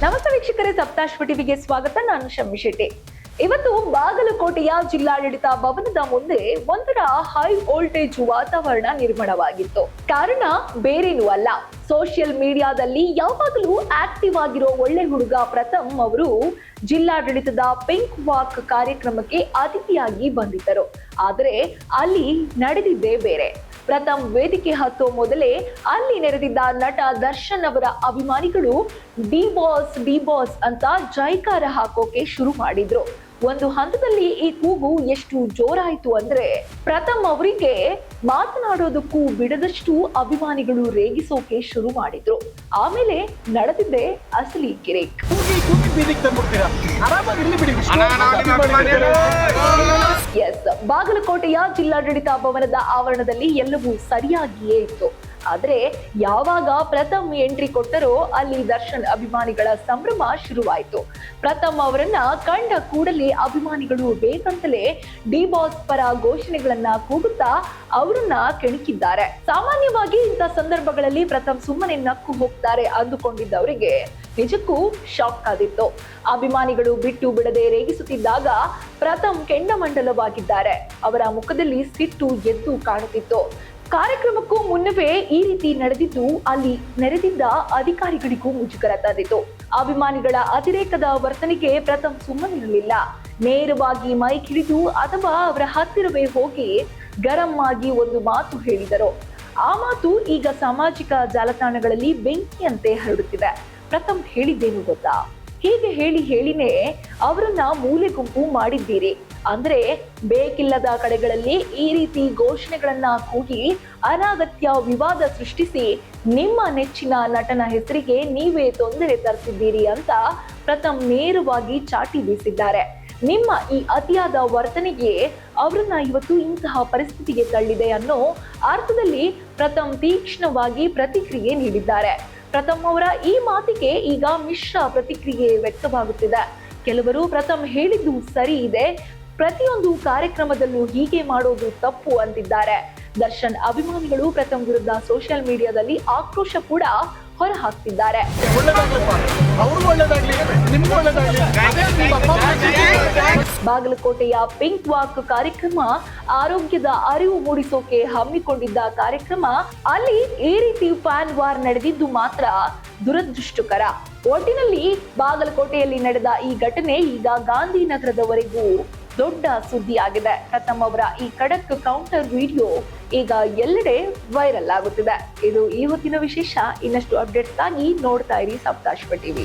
ನಮಸ್ತೆ ವೀಕ್ಷಕರೇ, ಸಪ್ತಾಶ್ವ ಟಿವಿಗೆ ಸ್ವಾಗತ. ನಾನು ಶಮ್ಮಿ ಶೆಟ್ಟಿ. ಇವತ್ತು ಬಾಗಲಕೋಟೆಯ ಜಿಲ್ಲಾಡಳಿತ ಭವನದ ಮುಂದೆ ಒಂಥರ ಹೈ ವೋಲ್ಟೇಜ್ ವಾತಾವರಣ ನಿರ್ಮಾಣವಾಗಿತ್ತು. ಕಾರಣ ಬೇರೇನೂ ಅಲ್ಲ, ಸೋಷಿಯಲ್ ಮೀಡಿಯಾದಲ್ಲಿ ಯಾವಾಗಲೂ ಆಕ್ಟಿವ್ ಆಗಿರೋ ಒಳ್ಳೆ ಹುಡುಗ ಪ್ರಥಮ್ ಅವರು ಜಿಲ್ಲಾಡಳಿತದ ಪಿಂಕ್ ವಾಕ್ ಕಾರ್ಯಕ್ರಮಕ್ಕೆ ಅತಿಥಿಯಾಗಿ ಬಂದಿದ್ದರು. ಆದರೆ ಅಲ್ಲಿ ನಡೆದಿದ್ದೇ ಬೇರೆ. ಪ್ರಥಮ್ ವೇದಿಕೆ ಹತ್ತೋ ಮೊದಲೇ ಅಲ್ಲಿ ನೆರೆದಿದ್ದ ನಟ ದರ್ಶನ್ ಅವರ ಅಭಿಮಾನಿಗಳು ಡಿ ಬಾಸ್ ಅಂತ ಜೈಕಾರ ಹಾಕೋಕೆ ಶುರು ಮಾಡಿದ್ರು. ಒಂದು ಹಂತದಲ್ಲಿ ಈ ಕೂಗು ಎಷ್ಟು ಜೋರಾಯಿತು ಅಂದ್ರೆ ಪ್ರಥಮ್ ಅವರಿಗೆ ಮಾತನಾಡೋದಕ್ಕೂ ಬಿಡದಷ್ಟು ಅಭಿಮಾನಿಗಳು ರೇಗಿಸೋಕೆ ಶುರು ಮಾಡಿದ್ರು. ಆಮೇಲೆ ನಡೆದಿದ್ದೆ ಅಸಲಿ ಕಿರಿಕ್. ಎಸ್, ಬಾಗಲಕೋಟೆಯ ಜಿಲ್ಲಾಡಳಿತ ಭವನದ ಆವರಣದಲ್ಲಿ ಎಲ್ಲವೂ ಸರಿಯಾಗಿಯೇ ಇತ್ತು. ಆದ್ರೆ ಯಾವಾಗ ಪ್ರಥಮ್ ಎಂಟ್ರಿ ಕೊಟ್ಟರೋ ಅಲ್ಲಿ ದರ್ಶನ್ ಅಭಿಮಾನಿಗಳ ಸಂಭ್ರಮ ಶುರುವಾಯಿತು. ಪ್ರಥಮ್ ಅವರನ್ನ ಕಂಡ ಕೂಡಲೇ ಅಭಿಮಾನಿಗಳು ಬೇಕಂತಲೇ ಡಿ ಬಾಸ್ ಪರ ಘೋಷಣೆಗಳನ್ನ ಕೂಗುತ್ತಾ ಅವರನ್ನ ಕೆಣಕಿದ್ದಾರೆ. ಸಾಮಾನ್ಯವಾಗಿ ಇಂಥ ಸಂದರ್ಭಗಳಲ್ಲಿ ಪ್ರಥಮ್ ಸುಮ್ಮನೆ ನಕ್ಕು ಹೋಗ್ತಾರೆ ಅಂದುಕೊಂಡಿದ್ದವರಿಗೆ ನಿಜಕ್ಕೂ ಶಾಕ್ ಆಗಿತ್ತು. ಅಭಿಮಾನಿಗಳು ಬಿಟ್ಟು ಬಿಡದೆ ರೇಗಿಸುತ್ತಿದ್ದಾಗ ಪ್ರಥಮ್ ಕೆಂಡಮಂಡಲವಾಗಿದ್ದಾರೆ. ಅವರ ಮುಖದಲ್ಲಿ ಸಿಟ್ಟು ಎದ್ದು ಕಾಣುತ್ತಿತ್ತು. ಕಾರ್ಯಕ್ರಮಕ್ಕೂ ಮುನ್ನವೇ ಈ ರೀತಿ ನಡೆದಿದ್ದು ಅಲ್ಲಿ ನೆರೆದಿದ್ದ ಅಧಿಕಾರಿಗಳಿಗೂ ಮುಜುಗರ ತಂದಿತು. ಅಭಿಮಾನಿಗಳ ಅತಿರೇಕದ ವರ್ತನೆಗೆ ಪ್ರಥಮ್ ಸುಮ್ಮನಿರಲಿಲ್ಲ. ನೇರವಾಗಿ ಮೈಕ್ ಹಿಡಿದು ಅಥವಾ ಅವರ ಹತ್ತಿರವೇ ಹೋಗಿ ಗರಂ ಆಗಿ ಒಂದು ಮಾತು ಹೇಳಿದರು. ಆ ಮಾತು ಈಗ ಸಾಮಾಜಿಕ ಜಾಲತಾಣಗಳಲ್ಲಿ ಬೆಂಕಿಯಂತೆ ಹರಡುತ್ತಿದೆ. ಪ್ರಥಮ್ ಹೇಳಿದ್ದೇನು ಗೊತ್ತಾ? ಹೀಗೆ ಹೇಳಿನೇ ಅವರನ್ನ ಮೂಲೆ ಗುಂಪು ಮಾಡಿದ್ದೀರಿ. ಅಂದ್ರೆ ಬೇಕಿಲ್ಲದ ಕಡೆಗಳಲ್ಲಿ ಈ ರೀತಿ ಘೋಷಣೆಗಳನ್ನ ಕೂಗಿ ಅನಾಗತ್ಯ ವಿವಾದ ಸೃಷ್ಟಿಸಿ ನಿಮ್ಮ ನೆಚ್ಚಿನ ನಟನ ಹೆಸರಿಗೆ ನೀವೇ ತೊಂದರೆ ತರ್ತಿದ್ದೀರಿ ಅಂತ ಪ್ರಥಮ್ ನೇರವಾಗಿ ಚಾಟಿ ಬೀಸಿದ್ದಾರೆ. ನಿಮ್ಮ ಈ ಅತಿಯಾದ ವರ್ತನೆಗೆ ಅವರನ್ನ ಇವತ್ತು ಇಂತಹ ಪರಿಸ್ಥಿತಿಗೆ ತಳ್ಳಿದೆ ಅನ್ನೋ ಅರ್ಥದಲ್ಲಿ ಪ್ರಥಮ್ ತೀಕ್ಷ್ಣವಾಗಿ ಪ್ರತಿಕ್ರಿಯೆ ನೀಡಿದ್ದಾರೆ. ಪ್ರಥಮ್ ಅವರ ಈ ಮಾತಿಗೆ ಈಗ ಮಿಶ್ರ ಪ್ರತಿಕ್ರಿಯೆ ವ್ಯಕ್ತವಾಗುತ್ತಿದೆ. ಕೆಲವರು ಪ್ರಥಮ್ ಹೇಳಿದ್ದು ಸರಿ ಇದೆ, ಪ್ರತಿಯೊಂದು ಕಾರ್ಯಕ್ರಮದಲ್ಲೂ ಹೀಗೆ ಮಾಡೋದು ತಪ್ಪು ಅಂತಿದ್ದಾರೆ. ದರ್ಶನ್ ಅಭಿಮಾನಿಗಳು ಪ್ರಥಮ್ ವಿರುದ್ಧ ಸೋಷಿಯಲ್ ಮೀಡಿಯಾದಲ್ಲಿ ಆಕ್ರೋಶ ಕೂಡ ಹೊರ ಹಾಕ್ತಿದ್ದಾರೆ. ಬಾಗಲಕೋಟೆಯ ಪಿಂಕ್ ವಾಕ್ ಕಾರ್ಯಕ್ರಮ ಆರೋಗ್ಯದ ಅರಿವು ಮೂಡಿಸೋಕೆ ಹಮ್ಮಿಕೊಂಡಿದ್ದ ಕಾರ್ಯಕ್ರಮ. ಅಲ್ಲಿ ಈ ರೀತಿ ಫ್ಯಾನ್ ವಾರ್ ನಡೆದಿದ್ದು ಮಾತ್ರ ದುರದೃಷ್ಟಕರ. ಒಟ್ಟಿನಲ್ಲಿ ಬಾಗಲಕೋಟೆಯಲ್ಲಿ ನಡೆದ ಈ ಘಟನೆ ಈಗ ಗಾಂಧಿನಗರದವರೆಗೂ ದೊಡ್ಡ ಸುದ್ದಿಯಾಗಿದೆ. ಪ್ರಥಮ್ ಅವರ ಈ ಖಡಕ್ ಕೌಂಟರ್ ವಿಡಿಯೋ ಈಗ ಎಲ್ಲೆಡೆ ವೈರಲ್ ಆಗುತ್ತಿದೆ. ಇದು ಈ ಹೊತ್ತಿನ ವಿಶೇಷ. ಇನ್ನಷ್ಟು ಅಪ್ಡೇಟ್ಸ್ಗಾಗಿ ನೋಡ್ತಾ ಇರಿ ಸಪ್ತಾಶ್ವ ಟಿವಿ.